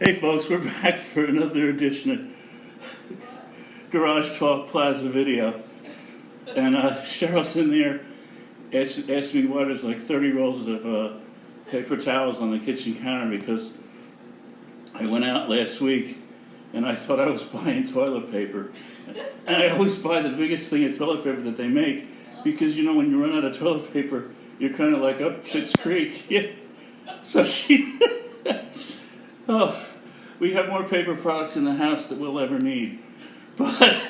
Hey folks, we're back for another edition of GarageTalk Plaza video. And Cheryl's in there, asked me why there's like 30 rolls of paper towels on the kitchen counter because I went out last week and I thought I was buying toilet paper. And I always buy the biggest thing of toilet paper that they make because, you know, when you run out of toilet paper, you're kind of like up Schitt's Creek. Yeah. So she... Oh, we have more paper products in the house that we'll ever need. But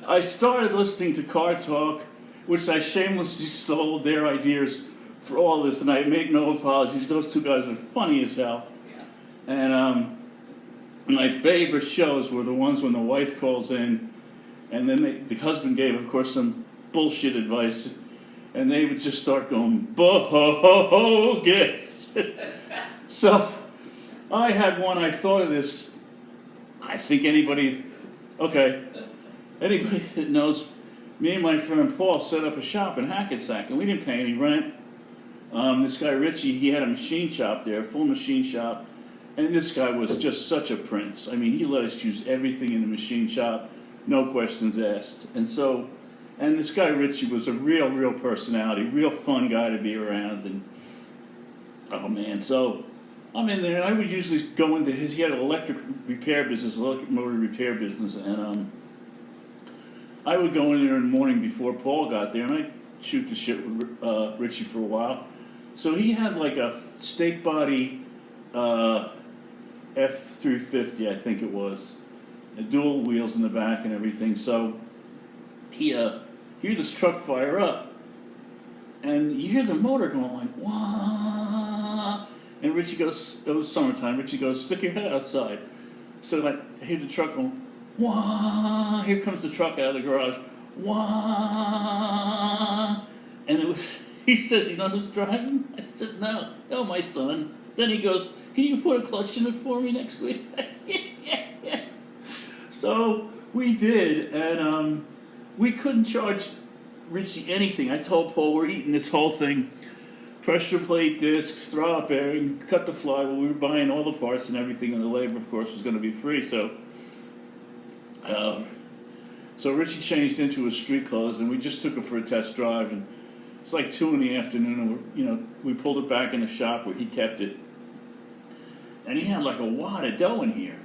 I started listening to Car Talk, which I shamelessly stole their ideas for all this, and I make no apologies. Those two guys are funny as hell. And my favorite shows were the ones when the wife calls in, and then the husband gave, of course, some bullshit advice, and they would just start going, bogus. So I had one, I thought of this, I think anybody that knows, me and my friend Paul set up a shop in Hackensack, and we didn't pay any rent. This guy Richie, he had a machine shop there, a full machine shop, and this guy was just such a prince. I mean, he let us use everything in the machine shop, no questions asked. And this guy Richie was a real personality, real fun guy to be around, and oh man, so I'm in there, and I would usually go into he had an electric repair business, electric motor repair business, and I would go in there in the morning before Paul got there, and I'd shoot the shit with Richie for a while. So he had like a stake body F350, I think it was, dual wheels in the back and everything. So he heard this truck fire up, and you hear the motor going like, wah. And Richie goes, it was summertime, Richie goes, stick your head outside. So I hear the truck going, wah, here comes the truck out of the garage, wah. And it was, he says, you know who's driving? I said, no, my son. Then he goes, can you put a clutch in it for me next week? Yeah. So we did, and we couldn't charge Richie anything. I told Paul, we're eating this whole thing. Pressure plate, discs, throw-out bearing, cut the flywheel. We were buying all the parts and everything, and the labor, of course, was going to be free. So Richie changed into his street clothes, and we just took it for a test drive. And it's like 2 in the afternoon, and we pulled it back in the shop where he kept it. And he had like a wad of dough in here,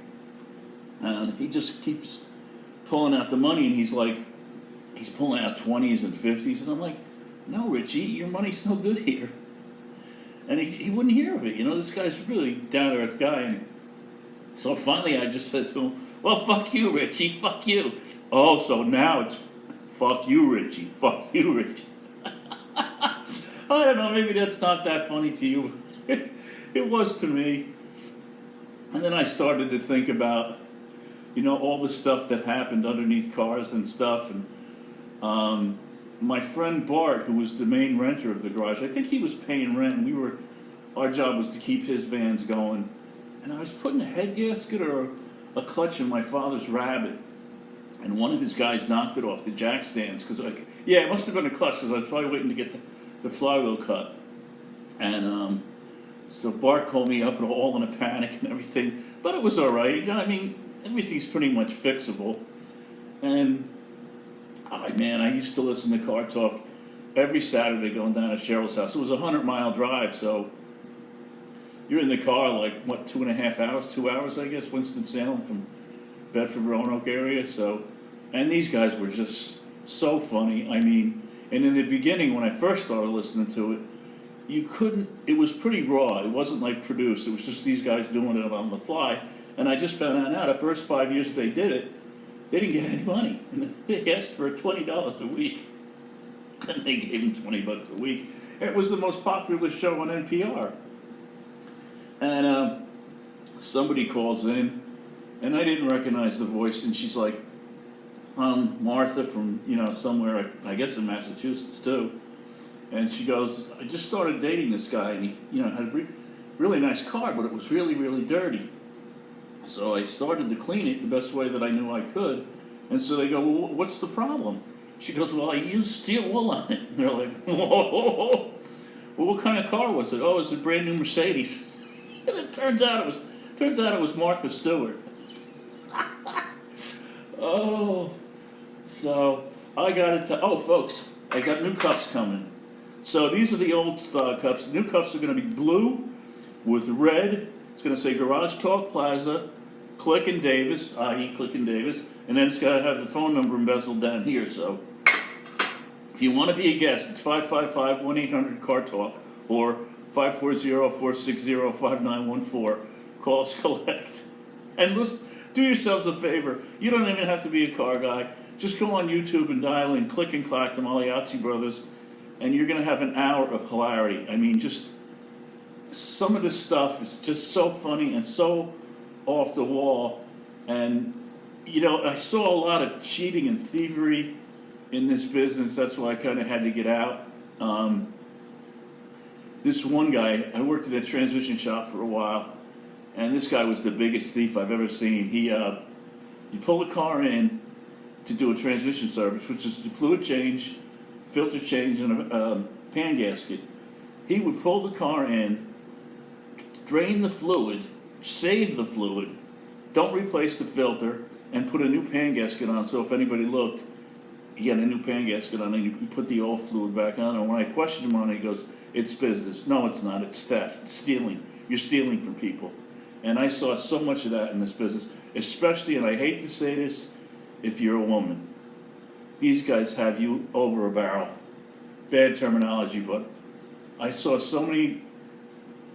and he just keeps pulling out the money, and he's pulling out 20s and 50s, and I'm like, no, Richie, your money's no good here. And he wouldn't hear of it. This guy's really down-to-earth guy. And so finally I just said to him, well, fuck you, Richie, fuck you. Oh, so now it's fuck you, Richie, fuck you, Richie. I don't know, maybe that's not that funny to you. It was to me. And then I started to think about, all the stuff that happened underneath cars and stuff. And my friend Bart, who was the main renter of the garage, I think he was paying rent, and our job was to keep his vans going. And I was putting a head gasket or a clutch in my father's Rabbit, and one of his guys knocked it off the jack stands, because it must have been a clutch, because I was probably waiting to get the flywheel cut. And so Bart called me up and all in a panic and everything, but it was all right. Everything's pretty much fixable. And I used to listen to Car Talk every Saturday going down to Cheryl's house. It was a 100-mile drive, so you're in the car like, 2.5 hours, 2 hours, I guess, Winston-Salem from Bedford, Roanoke area. So, and these guys were just so funny. And in the beginning, when I first started listening to it, it was pretty raw. It wasn't like produced. It was just these guys doing it on the fly. And I just found out now, the first 5 years they did it, they didn't get any money. And they asked for $20 a week. And they gave them $20 a week. It was the most popular show on NPR. And somebody calls in, and I didn't recognize the voice, and she's like, Martha from, somewhere, I guess in Massachusetts too. And she goes, I just started dating this guy, and he, had a really nice car, but it was really, really dirty. So I started to clean it the best way that I knew I could. And so they go, well, what's the problem? She goes, well, I used steel wool on it. And they're like, whoa. Well, what kind of car was it? Oh, it was a brand new Mercedes. And it turns out Turns out it was Martha Stewart. Oh, so I got it. Oh, folks, I got new cups coming. So these are the old style cups. The new cups are going to be blue with red. It's going to say GarageTalk Plaza Click and Davis, i.e. Click and Davis, and then it's got to have the phone number embezzled down here. So if you want to be a guest, it's 555-1-800-CAR-TALK or 540-460-5914. Call us collect. And listen, do yourselves a favor. You don't even have to be a car guy. Just go on YouTube and dial in Click and Clack, the Magliazzi brothers, and you're going to have an hour of hilarity. I mean, just some of this stuff is just so funny and so off the wall. And, you know, I saw a lot of cheating and thievery in this business. That's why I kind of had to get out. This one guy, I worked at a transmission shop for a while, and this guy was the biggest thief I've ever seen. You pull the car in to do a transmission service, which is the fluid change, filter change, and a pan gasket. He would pull the car in, drain the fluid, save the fluid, don't replace the filter, and put a new pan gasket on. So if anybody looked, he had a new pan gasket on, and he put the old fluid back on. And when I questioned him on it, he goes, "It's business." No, it's not. It's theft. It's stealing. You're stealing from people. And I saw so much of that in this business, especially, and I hate to say this, if you're a woman. These guys have you over a barrel. Bad terminology, but I saw so many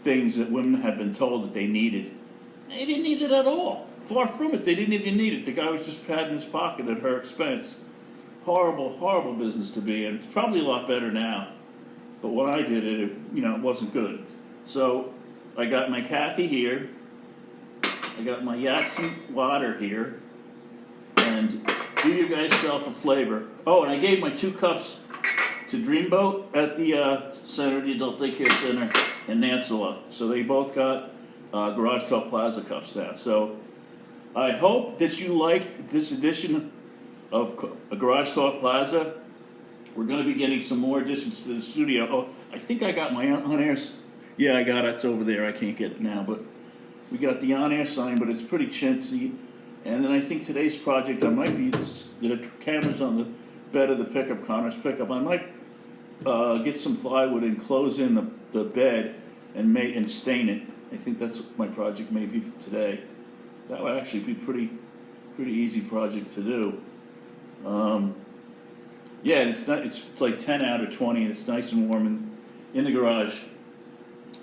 things that women had been told that they needed. They didn't need it at all. Far from it. They didn't even need it. The guy was just padding his pocket at her expense. Horrible, horrible business to be in. It's probably a lot better now. But when I did it, it wasn't good. So I got my Kathy here. I got my Yahtzee water here. And do you guys self a flavor. Oh, and I gave my 2 cups to Dreamboat at the center, the Adult Daycare Center in Nansala. So they both got GarageTalk Plaza cups now. So I hope that you like this edition of GarageTalk Plaza. We're going to be getting some more additions to the studio. Oh, I think I got my on-air. Yeah, I got it. It's over there. I can't get it now, but we got the on-air sign, but it's pretty chintzy. And then I think today's project, I might be, the camera's on the bed of the pickup, Connor's pickup. I might get some plywood and close in the bed and stain it. I think that's what my project may be for today. That would actually be pretty easy project to do. Yeah, and it's like 10 out of 20, and it's nice and warm in the garage.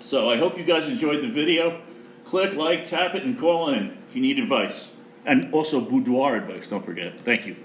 So I hope you guys enjoyed the video. Click, like, tap it, and call in if you need advice. And also boudoir advice, don't forget. Thank you.